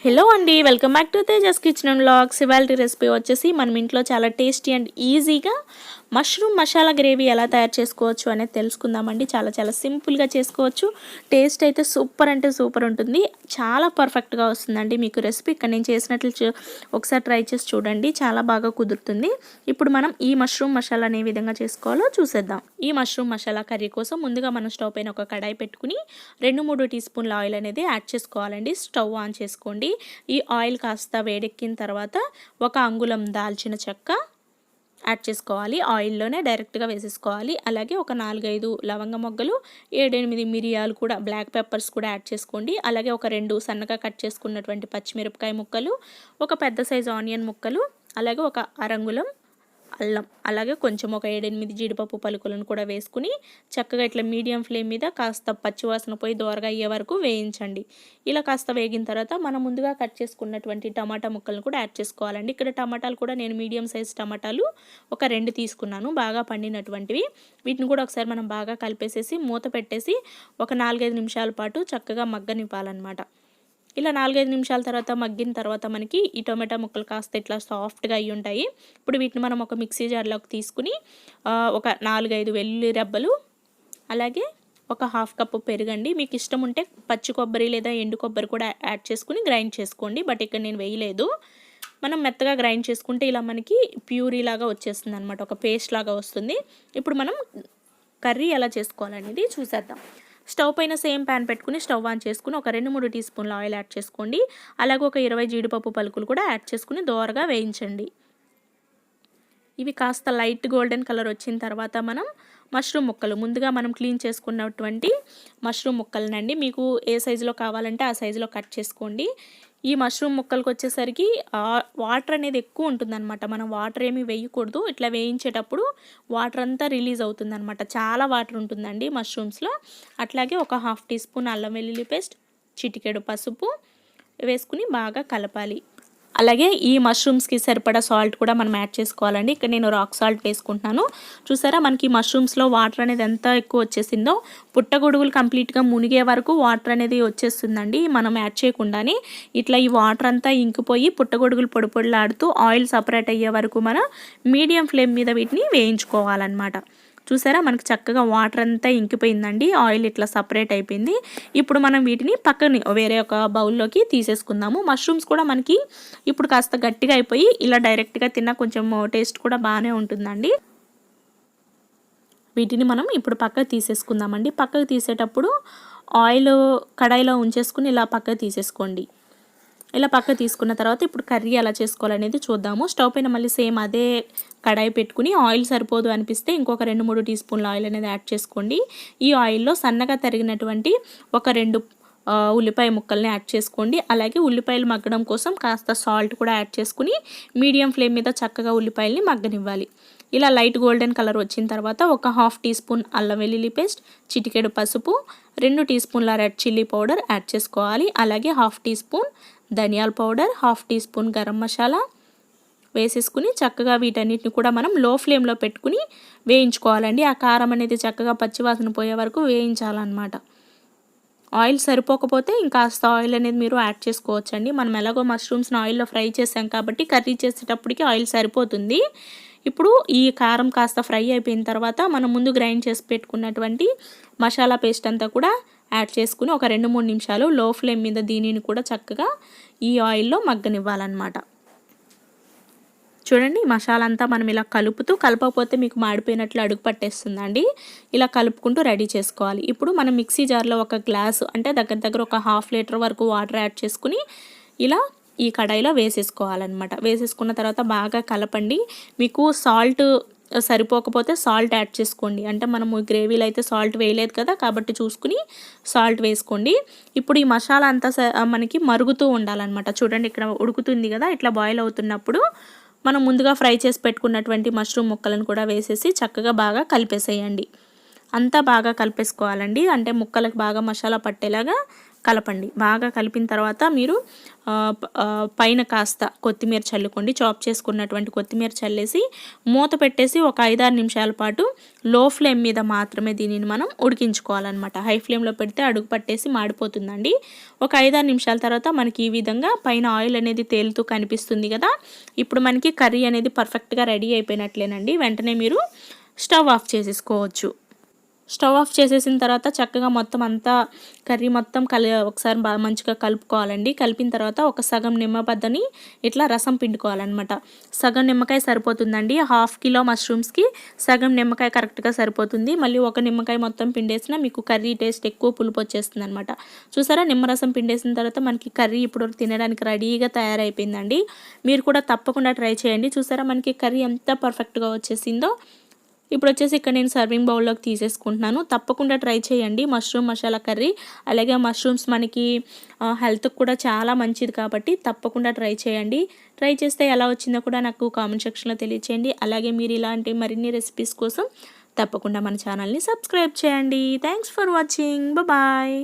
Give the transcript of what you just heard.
Hello అండి, welcome back to Tejas kitchen and vlogs. ఇవాల్టి recipe వచ్చేసి మనం ఇంట్లో చాలా టేస్టీ అండ్ ఈజీగా మష్రూమ్ మసాలా గ్రేవీ ఎలా తయారు చేసుకోవచ్చు అనేది తెలుసుకుందామండి. చాలా సింపుల్గా చేసుకోవచ్చు. టేస్ట్ అయితే సూపర్ అంటే సూపర్ ఉంటుంది. చాలా పర్ఫెక్ట్గా వస్తుందండి మీకు రెసిపీ. ఇక్కడ నేను చేసినట్లు ఒకసారి ట్రై చేసి చూడండి, చాలా బాగా కుదురుతుంది. ఇప్పుడు మనం ఈ మష్రూమ్ మసాలాని ఏ విధంగా చేసుకోవాలో చూసేద్దాం. ఈ మష్రూమ్ మసాలా కర్రీ కోసం ముందుగా మనం స్టవ్ పైన ఒక కడాయి పెట్టుకుని 2-3 టీ స్పూన్ల ఆయిల్ అనేది యాడ్ చేసుకోవాలండి. స్టవ్ ఆన్ చేసుకోండి. ఈ ఆయిల్ కాస్త వేడెక్కిన తర్వాత 1 అంగుళం దాల్చిన చెక్క యాడ్ చేసుకోవాలి. ఆయిల్లోనే డైరెక్ట్గా వేసేసుకోవాలి. అలాగే ఒక 4-5 లవంగ మొగ్గలు, 7-8 మిరియాలు కూడా, బ్లాక్ పెప్పర్స్ కూడా యాడ్ చేసుకోండి. అలాగే ఒక 2 సన్నగా కట్ చేసుకున్నటువంటి పచ్చిమిరపకాయ ముక్కలు, ఒక పెద్ద సైజు ఆనియన్ ముక్కలు, అలాగే ఒక అరంగుళం అల్లం, అలాగే కొంచెం ఒక 7-8 జీడిపప్పు పలుకులను కూడా వేసుకుని చక్కగా ఇట్లా మీడియం ఫ్లేమ్ మీద కాస్త పచ్చివాసన పోయి దోరగా అయ్యే వరకు వేయించండి. ఇలా కాస్త వేగిన తర్వాత మనం ముందుగా కట్ చేసుకున్నటువంటి టమాటా ముక్కలను కూడా యాడ్ చేసుకోవాలండి. ఇక్కడ టమాటాలు కూడా నేను మీడియం సైజ్ టమాటాలు ఒక 2 తీసుకున్నాను, బాగా పండినటువంటివి. వీటిని కూడా ఒకసారి మనం బాగా కలిపేసేసి మూత పెట్టేసి ఒక 4-5 నిమిషాల పాటు చక్కగా మగ్గనివ్వాలన్నమాట. ఇలా 4-5 నిమిషాల తర్వాత మగ్గిన తర్వాత మనకి ఈ టొమాటో ముక్కలు కాస్త ఇట్లా సాఫ్ట్గా అయ్యి ఉంటాయి. ఇప్పుడు వీటిని మనం ఒక మిక్సీ జార్లోకి తీసుకుని ఒక 4-5 వెల్లుల్లి రెబ్బలు, అలాగే ఒక 1/2 కప్పు పెరుగండి. మీకు ఇష్టం ఉంటే పచ్చి కొబ్బరి లేదా ఎండు కొబ్బరి కూడా యాడ్ చేసుకుని గ్రైండ్ చేసుకోండి. బట్ ఇక్కడ నేను వేయలేదు. మనం మెత్తగా గ్రైండ్ చేసుకుంటే ఇలా మనకి ప్యూరీ లాగా వచ్చేస్తుంది అనమాట, ఒక పేస్ట్ లాగా వస్తుంది. ఇప్పుడు మనం కర్రీ ఎలా చేసుకోవాలనేది చూసేద్దాం. స్టవ్ పైన సేమ్ ప్యాన్ పెట్టుకుని స్టవ్ ఆన్ చేసుకుని ఒక 2-3 టీ స్పూన్ల ఆయిల్ యాడ్ చేసుకోండి. అలాగే ఒక 20 జీడిపప్పు పలుకులు కూడా యాడ్ చేసుకుని దోరగా వేయించండి. ఇవి కాస్త లైట్ గోల్డెన్ కలర్ వచ్చిన తర్వాత మనం మష్రూమ్ ముక్కలు, ముందుగా మనం క్లీన్ చేసుకున్నటువంటి మష్రూమ్ ముక్కలనండి, మీకు ఏ సైజులో కావాలంటే ఆ సైజులో కట్ చేసుకోండి. ఈ మష్రూమ్ ముక్కలకు వచ్చేసరికి వాటర్ అనేది ఎక్కువ ఉంటుందన్నమాట. మనం వాటర్ ఏమీ వేయకూడదు. ఇట్లా వేయించేటప్పుడు వాటర్ అంతా రిలీజ్ అవుతుందన్నమాట. చాలా వాటర్ ఉంటుందండి మష్రూమ్స్లో. అట్లాగే ఒక 1/2 టీ స్పూన్ అల్లం వెల్లుల్లి పేస్ట్, చిటికెడు పసుపు వేసుకుని బాగా కలపాలి. అలాగే ఈ మష్రూమ్స్కి సరిపడా సాల్ట్ కూడా మనం యాడ్ చేసుకోవాలండి. ఇక్కడ నేను రాక్ సాల్ట్ వేసుకుంటున్నాను. చూసారా మనకి మష్రూమ్స్లో వాటర్ అనేది ఎంత ఎక్కువ వచ్చేసిందో, పుట్టగొడుగులు కంప్లీట్గా మునిగే వరకు వాటర్ అనేది వచ్చేస్తుందండి మనం యాడ్ చేయకుండానే. ఇట్లా ఈ వాటర్ అంతా ఇంకిపోయి పుట్టగొడుగులు పొడి పొడిలాడుతూ ఆయిల్ సపరేట్ అయ్యే వరకు మనం మీడియం ఫ్లేమ్ మీద వీటిని వేయించుకోవాలన్నమాట. చూసారా మనకి చక్కగా వాటర్ అంతా ఇంకిపోయిందండి, ఆయిల్ ఇట్లా సపరేట్ అయిపోయింది. ఇప్పుడు మనం వీటిని పక్కని వేరే ఒక బౌల్లోకి తీసేసుకుందాము. మష్రూమ్స్ కూడా మనకి ఇప్పుడు కాస్త గట్టిగా అయిపోయి ఇలా డైరెక్ట్గా తిన్నా కొంచెం టేస్ట్ కూడా బాగానే ఉంటుందండి. వీటిని మనం ఇప్పుడు పక్కకు తీసేసుకుందామండి. పక్కకు తీసేటప్పుడు ఆయిల్ కడాయిలో ఉంచేసుకుని ఇలా పక్కకు తీసేసుకోండి. ఇలా పక్క తీసుకున్న తర్వాత ఇప్పుడు కర్రీ ఎలా చేసుకోవాలనేది చూద్దాము. స్టవ్ పైన మళ్ళీ సేమ్ అదే కడాయి పెట్టుకుని ఆయిల్ సరిపోదు అనిపిస్తే ఇంకొక 2-3 టీ స్పూన్ల ఆయిల్ అనేది యాడ్ చేసుకోండి. ఈ ఆయిల్లో సన్నగా తరిగినటువంటి ఒక 2 ఉల్లిపాయ ముక్కల్ని యాడ్ చేసుకోండి. అలాగే ఉల్లిపాయలు మగ్గడం కోసం కాస్త సాల్ట్ కూడా యాడ్ చేసుకుని మీడియం ఫ్లేమ్ మీద చక్కగా ఉల్లిపాయల్ని మగ్గనివ్వాలి. ఇలా లైట్ గోల్డెన్ కలర్ వచ్చిన తర్వాత ఒక 1/2 టీ స్పూన్ అల్లం వెల్లుల్లి పేస్ట్, చిటికెడు పసుపు, 2 టీ స్పూన్ల రెడ్ చిల్లీ పౌడర్ యాడ్ చేసుకోవాలి. అలాగే 1/2 టీ స్పూన్ ధనియాల powder, 1/2 teaspoon garam masala వేసేసుకుని చక్కగా వీటన్నిటిని కూడా మనం లో ఫ్లేమ్లో పెట్టుకుని వేయించుకోవాలండి. ఆ కారం అనేది చక్కగా పచ్చివాసన పోయే వరకు వేయించాలన్నమాట. ఆయిల్ సరిపోకపోతే ఇంకాస్త ఆయిల్ అనేది మీరు యాడ్ చేసుకోవచ్చండి. మనం ఎలాగో మష్రూమ్స్ని ఆయిల్లో ఫ్రై చేసాం కాబట్టి కర్రీ చేసేటప్పటికి ఆయిల్ సరిపోతుంది. ఇప్పుడు ఈ కారం కాస్త ఫ్రై అయిపోయిన తర్వాత మనం ముందు గ్రైండ్ చేసి పెట్టుకున్నటువంటి మసాలా పేస్ట్ అంతా కూడా యాడ్ చేసుకుని ఒక 2-3 నిమిషాలు లో ఫ్లేమ్ మీద దీనిని కూడా చక్కగా ఈ ఆయిల్లో మగ్గనివ్వాలన్నమాట. చూడండి మసాలా అంతా మనం ఇలా కలపకపోతే మీకు మాడిపోయినట్లు అడుగు పట్టేస్తుందండి. ఇలా కలుపుకుంటూ రెడీ చేసుకోవాలి. ఇప్పుడు మనం మిక్సీ జార్లో ఒక గ్లాసు అంటే దగ్గర ఒక 1/2 లీటర్ వరకు వాటర్ యాడ్ చేసుకుని ఇలా ఈ కడాయిలో వేసేసుకోవాలన్నమాట. వేసేసుకున్న తర్వాత బాగా కలపండి. మీకు సాల్ట్ సరిపోకపోతే సాల్ట్ యాడ్ చేసుకోండి. అంటే మనము గ్రేవీలో అయితే సాల్ట్ వేయలేదు కదా, కాబట్టి చూసుకుని సాల్ట్ వేసుకోండి. ఇప్పుడు ఈ మసాలా అంతా మనకి మరుగుతూ ఉండాలన్నమాట. చూడండి ఇక్కడ ఉడుకుతుంది కదా, ఇట్లా బాయిల్ అవుతున్నప్పుడు మనం ముందుగా ఫ్రై చేసి పెట్టుకున్నటువంటి మష్రూమ్ ముక్కలను కూడా వేసేసి చక్కగా బాగా కలిపేసేయండి. అంతా బాగా కలిపేసుకోవాలండి. అంటే ముక్కలకు బాగా మసాలా పట్టేలాగా కలపండి. బాగా కలిపిన తర్వాత మీరు పైన కాస్త కొత్తిమీర చల్లుకోండి. చాప్ చేసుకున్నటువంటి కొత్తిమీర చల్లేసి మూత పెట్టేసి ఒక 5-6 నిమిషాల పాటు లో ఫ్లేమ్ మీద మాత్రమే దీనిని మనం ఉడికించుకోవాలన్నమాట. హై ఫ్లేమ్లో పెడితే అడుగు పట్టేసి మాడిపోతుందండి. ఒక 5-6 నిమిషాల తర్వాత మనకి ఈ విధంగా పైన ఆయిల్ అనేది తేలుతూ కనిపిస్తుంది కదా. ఇప్పుడు మనకి కర్రీ అనేది పర్ఫెక్ట్గా రెడీ అయిపోయినట్లేనండి. వెంటనే మీరు స్టవ్ ఆఫ్ చేసేసుకోవచ్చు. స్టవ్ ఆఫ్ చేసేసిన తర్వాత చక్కగా మొత్తం అంతా కర్రీ మొత్తం ఒకసారి బాగా మంచిగా కలుపుకోవాలండి. కలిపిన తర్వాత ఒక సగం నిమ్మబద్దని ఇట్లా రసం పిండుకోవాలన్నమాట. సగం నిమ్మకాయ సరిపోతుందండి. 1/2 కిలో మష్రూమ్స్కి సగం నిమ్మకాయ కరెక్ట్గా సరిపోతుంది. మళ్ళీ ఒక నిమ్మకాయ మొత్తం పిండేసినా మీకు కర్రీ టేస్ట్ ఎక్కువ పులుపు వచ్చేస్తుంది అనమాట. చూసారా, నిమ్మరసం పిండేసిన తర్వాత మనకి కర్రీ ఇప్పుడు తినడానికి రెడీగా తయారైపోయిందండి. మీరు కూడా తప్పకుండా ట్రై చేయండి. చూసారా మనకి కర్రీ ఎంత పర్ఫెక్ట్గా వచ్చేసిందో. ఇప్పుడు వచ్చేసి ఇక్కడ నేను సర్వింగ్ బౌల్లోకి తీసేసుకుంటున్నాను. తప్పకుండా ట్రై చేయండి మష్రూమ్ మసాలా కర్రీ. అలాగే మష్రూమ్స్ మనకి హెల్త్కి కూడా చాలా మంచిది కాబట్టి తప్పకుండా ట్రై చేయండి. ట్రై చేస్తే ఎలా వచ్చిందో కూడా నాకు కామెంట్ సెక్షన్లో తెలియచేయండి. అలాగే మీరు ఇలాంటి మరిన్ని రెసిపీస్ కోసం తప్పకుండా మన ఛానల్ని సబ్స్క్రైబ్ చేయండి. Thanks for watching. బాయ్.